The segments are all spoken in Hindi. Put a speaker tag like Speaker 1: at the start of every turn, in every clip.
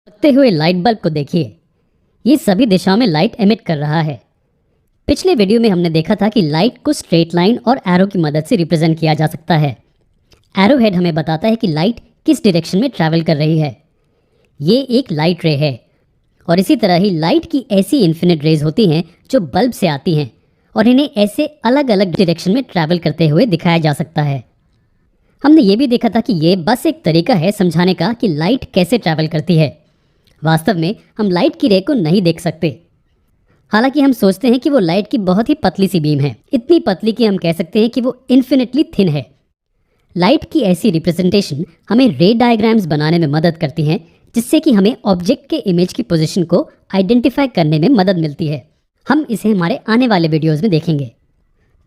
Speaker 1: चमकते हुए लाइट बल्ब को देखिए। ये सभी दिशाओं में लाइट एमिट कर रहा है। पिछले वीडियो में हमने देखा था कि लाइट को स्ट्रेट लाइन और एरो की मदद से रिप्रेजेंट किया जा सकता है। एरो हेड हमें बताता है कि लाइट किस डायरेक्शन में ट्रैवल कर रही है। ये एक लाइट रे है और इसी तरह ही लाइट की ऐसी इन्फिनिट रेज होती हैं जो बल्ब से आती हैं और इन्हें ऐसे अलग अलग डायरेक्शन में ट्रैवल करते हुए दिखाया जा सकता है। हमने ये भी देखा था कि ये बस एक तरीका है समझाने का कि लाइट कैसे ट्रैवल करती है। वास्तव में हम लाइट की रे को नहीं देख सकते। हालांकि हम सोचते हैं कि वो लाइट की बहुत ही पतली सी बीम है, इतनी पतली कि हम कह सकते हैं कि वो इन्फिनिटली थिन है। लाइट की ऐसी रिप्रेजेंटेशन हमें रे डायग्राम्स बनाने में मदद करती हैं, जिससे कि हमें ऑब्जेक्ट के इमेज की पोजीशन को आइडेंटिफाई करने में मदद मिलती है। हम इसे हमारे आने वाले वीडियोस में देखेंगे।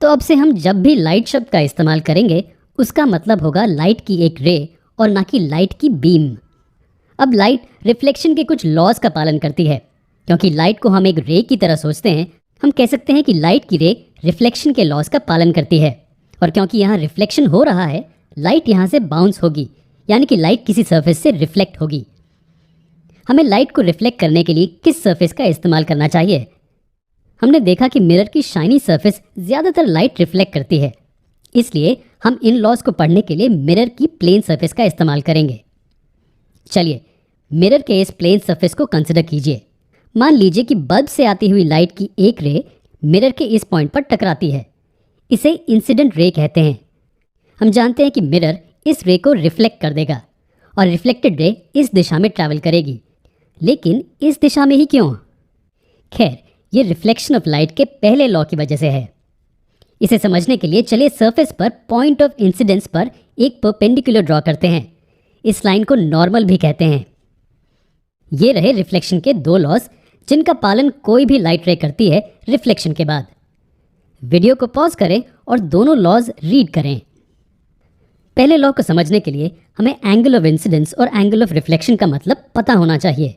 Speaker 1: तो अब से हम जब भी लाइट शब्द का इस्तेमाल करेंगे उसका मतलब होगा लाइट की एक रे और ना कि लाइट की बीम। अब लाइट रिफ्लेक्शन के कुछ लॉज का पालन करती है। क्योंकि लाइट को हम एक रे की तरह सोचते हैं, हम कह सकते हैं कि लाइट की रे रिफ्लेक्शन के लॉज का पालन करती है। और क्योंकि यहाँ रिफ्लेक्शन हो रहा है, लाइट यहाँ से बाउंस होगी, यानी कि लाइट किसी सरफेस से रिफ्लेक्ट होगी। हमें लाइट को रिफ्लेक्ट करने के लिए किस सरफेस का इस्तेमाल करना चाहिए? हमने देखा कि मिरर की शाइनी सरफेस ज़्यादातर लाइट रिफ्लेक्ट करती है, इसलिए हम इन लॉज को पढ़ने के लिए मिरर की प्लेन सरफेस का इस्तेमाल करेंगे। चलिए मिरर के इस प्लेन सरफेस को कंसिडर कीजिए। मान लीजिए कि बल्ब से आती हुई लाइट की एक रे मिरर के इस पॉइंट पर टकराती है। इसे इंसिडेंट रे कहते हैं। हम जानते हैं कि मिरर इस रे को रिफ्लेक्ट कर देगा और रिफ्लेक्टेड रे इस दिशा में ट्रैवल करेगी। लेकिन इस दिशा में ही क्यों? खैर, ये रिफ्लेक्शन ऑफ लाइट के पहले लॉ की वजह से है। इसे समझने के लिए चलिए सरफेस पर पॉइंट ऑफ इंसिडेंस पर एक परपेंडिकुलर ड्रॉ करते हैं। इस लाइन को नॉर्मल भी कहते हैं। ये रहे रिफ्लेक्शन के दो लॉज, जिनका पालन कोई भी लाइट रे करती है रिफ्लेक्शन के बाद। वीडियो को पॉज करें और दोनों लॉज रीड करें। पहले लॉ को समझने के लिए हमें एंगल ऑफ इंसिडेंस और एंगल ऑफ रिफ्लेक्शन का मतलब पता होना चाहिए।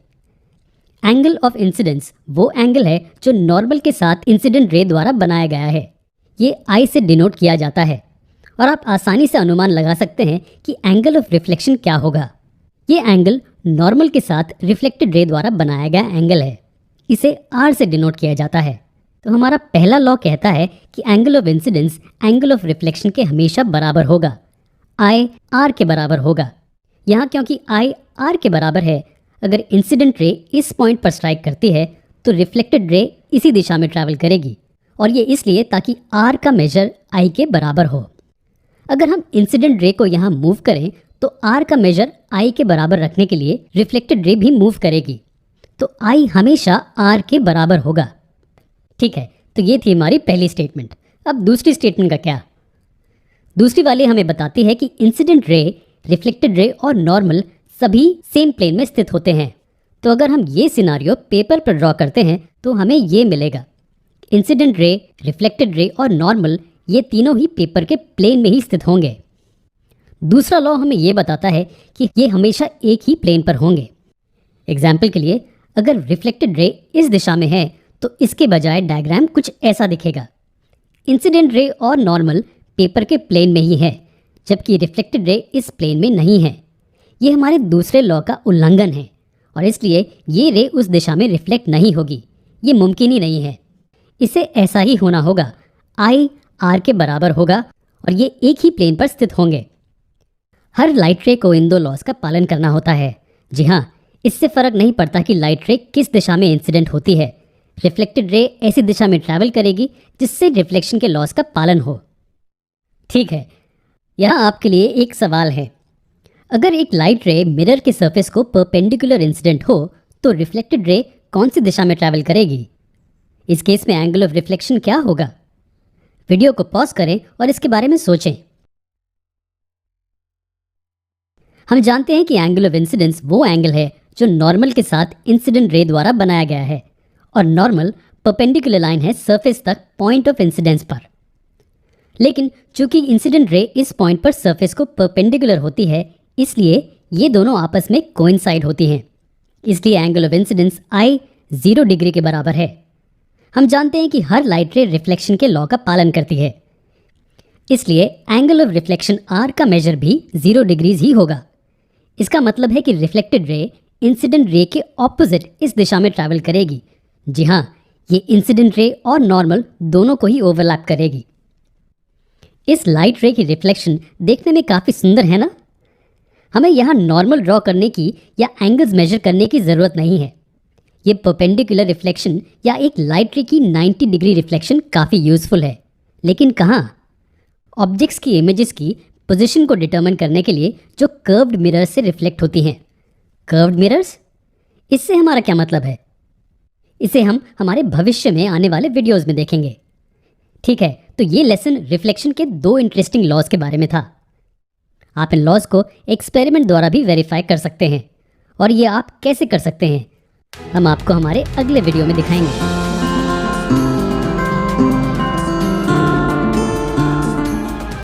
Speaker 1: एंगल ऑफ इंसिडेंस वो एंगल है जो नॉर्मल के साथ इंसिडेंट रे द्वारा बनाया गया है। ये आई से डिनोट किया जाता है और आप आसानी से अनुमान लगा सकते हैं कि एंगल ऑफ रिफ्लेक्शन क्या होगा। ये एंगल नॉर्मल के साथ रिफ्लेक्टेड रे द्वारा बनाया गया एंगल है। इसे आर से डिनोट किया जाता है। तो हमारा पहला लॉ कहता है कि angle of incidence angle of reflection के हमेशा बराबर होगा। आई आर के बराबर होगा। यहाँ क्योंकि आई आर के बराबर है, अगर इंसिडेंट रे इस पॉइंट पर स्ट्राइक करती है तो रिफ्लेक्टेड रे इसी दिशा में ट्रैवल करेगी। और ये इसलिए ताकि आर का मेजर आई के बराबर हो। अगर हम इंसिडेंट रे को यहाँ मूव करें तो आर का मेजर आई के बराबर रखने के लिए रिफ्लेक्टेड रे भी मूव करेगी। तो आई हमेशा आर के बराबर होगा। ठीक है, तो ये थी हमारी पहली स्टेटमेंट। अब दूसरी स्टेटमेंट का क्या? दूसरी वाली हमें बताती है कि इंसिडेंट रे, रिफ्लेक्टेड रे और नॉर्मल सभी सेम प्लेन में स्थित होते हैं। तो अगर हम ये सिनारियो पेपर पर ड्रॉ करते हैं तो हमें ये मिलेगा। इंसिडेंट रे, रिफ्लेक्टेड रे और नॉर्मल ये तीनों ही पेपर के प्लेन में ही स्थित होंगे। दूसरा लॉ हमें ये बताता है कि ये हमेशा एक ही प्लेन पर होंगे। एग्जाम्पल के लिए, अगर रिफ्लेक्टेड रे इस दिशा में है तो इसके बजाय डायग्राम कुछ ऐसा दिखेगा। इंसिडेंट रे और नॉर्मल पेपर के प्लेन में ही है, जबकि रिफ्लेक्टेड रे इस प्लेन में नहीं है। ये हमारे दूसरे लॉ का उल्लंघन है और इसलिए ये रे उस दिशा में रिफ्लेक्ट नहीं होगी। ये मुमकिन ही नहीं है। इसे ऐसा ही होना होगा। आई आर के बराबर होगा और ये एक ही प्लेन पर स्थित होंगे। हर लाइट रे को इन दो लॉज का पालन करना होता है। जी हाँ, इससे फर्क नहीं पड़ता कि लाइट रे किस दिशा में इंसिडेंट होती है। रिफ्लेक्टेड रे ऐसी दिशा में ट्रैवल करेगी जिससे रिफ्लेक्शन के लॉज का पालन हो। ठीक है, यहाँ आपके लिए एक सवाल है। अगर एक लाइट रे मिरर के सरफेस को परपेंडिकुलर इंसिडेंट हो तो रिफ्लेक्टेड रे कौन सी दिशा में ट्रैवल करेगी? इस केस में एंगल ऑफ रिफ्लेक्शन क्या होगा? वीडियो को पॉज करें और इसके बारे में सोचें। हम जानते हैं कि एंगल ऑफ इंसिडेंस वो एंगल है जो नॉर्मल के साथ इंसिडेंट रे द्वारा बनाया गया है और नॉर्मल परपेंडिकुलर लाइन है सरफेस तक पॉइंट ऑफ इंसिडेंस पर। लेकिन चूंकि इंसिडेंट रे इस पॉइंट पर सरफेस को परपेंडिकुलर होती है, इसलिए ये दोनों आपस में कोइंसाइड होती हैं। इसलिए angle of incidence I 0 degree के बराबर है। हम जानते हैं कि हर लाइट रे रिफ्लेक्शन के लॉ का पालन करती है, इसलिए एंगल ऑफ रिफ्लेक्शन आर का मेजर भी 0 डिग्रीज ही होगा। इसका मतलब है कि रिफ्लेक्टेड रे इंसिडेंट रे के ऑपोजिट इस दिशा में ट्रैवल करेगी। जी हाँ, ये इंसिडेंट रे और नॉर्मल दोनों को ही ओवरलैप करेगी। इस लाइट रे की रिफ्लेक्शन देखने में काफ़ी सुंदर है ना। हमें यहाँ नॉर्मल ड्रॉ करने की या एंगल्स मेजर करने की ज़रूरत नहीं है। ये परपेंडिकुलर रिफ्लेक्शन या एक लाइट रे की 90 डिग्री रिफ्लेक्शन काफ़ी यूज़फुल है। लेकिन कहाँ? ऑब्जेक्ट्स की इमेजेस की पोजीशन को डिटरमिन करने के लिए जो कर्व्ड मिरर्स से रिफ्लेक्ट होती हैं। कर्व्ड मिरर्स, इससे हमारा क्या मतलब है? इसे हम हमारे भविष्य में आने वाले वीडियोस में देखेंगे। ठीक है, तो ये लेसन रिफ्लेक्शन के 2 इंटरेस्टिंग लॉज के बारे में था। आप इन लॉज को एक्सपेरिमेंट द्वारा भी वेरीफाई कर सकते हैं, और ये आप कैसे कर सकते हैं हम आपको हमारे अगले वीडियो में दिखाएंगे।